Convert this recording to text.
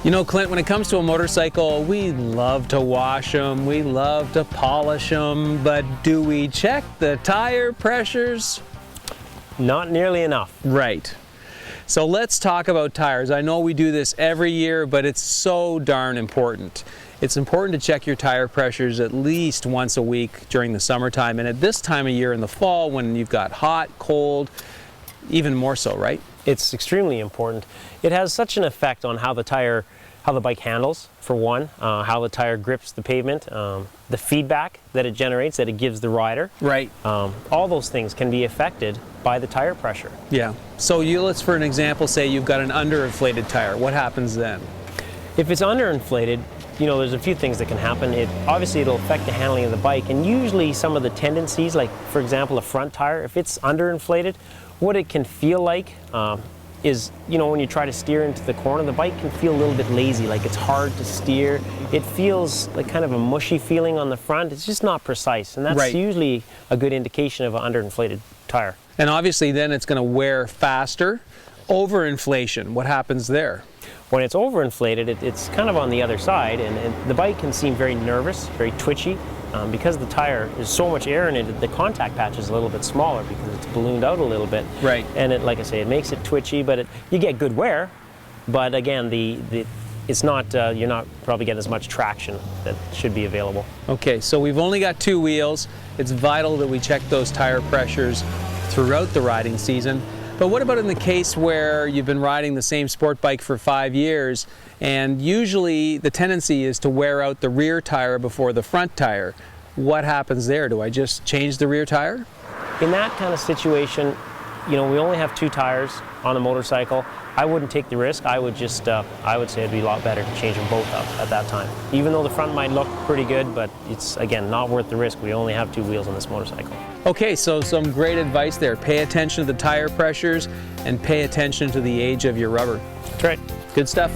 You know, Clint, when it comes to a motorcycle, we love to wash them, we love to polish them, but do we check the tire pressures? Not nearly enough. Right. So let's talk about tires. I know we do this every year, but it's so darn important. It's important to check your tire pressures at least once a week during the summertime, and at this time of year in the fall when you've got hot, cold, even more so, right? It's extremely important. It has such an effect on how the bike handles, for one, how the tire grips the pavement, the feedback that it generates, that it gives the rider. Right. All those things can be affected by the tire pressure. Yeah. So let's, for an example, say you've got an underinflated tire. What happens then? If it's underinflated, you know, there's a few things that can happen. Obviously it'll affect the handling of the bike, and usually some of the tendencies, like for example a front tire, if it's underinflated, what it can feel like is, you know, when you try to steer into the corner, the bike can feel a little bit lazy, like it's hard to steer. It feels like kind of a mushy feeling on the front. It's just not precise, and that's usually a good indication of an underinflated tire. And obviously then it's going to wear faster. Overinflation, what happens there? When it's overinflated, it's kind of on the other side, and the bike can seem very nervous, very twitchy. Because the tire, there's so much air in it, the contact patch is a little bit smaller because it's ballooned out a little bit. Right. And it, like I say, it makes it twitchy, but you get good wear. But again, it's not, you're not probably getting as much traction that should be available. Okay, so we've only got 2 wheels. It's vital that we check those tire pressures throughout the riding season. But what about in the case where you've been riding the same sport bike for 5 years, and usually the tendency is to wear out the rear tire before the front tire? What happens there? Do I just change the rear tire? In that kind of situation, you know, we only have 2 tires on a motorcycle. I wouldn't take the risk. I would just, I would say it'd be a lot better to change them both up at that time. Even though the front might look pretty good, but it's, again, not worth the risk. We only have 2 wheels on this motorcycle. Okay, so some great advice there. Pay attention to the tire pressures and pay attention to the age of your rubber. That's right. Good stuff.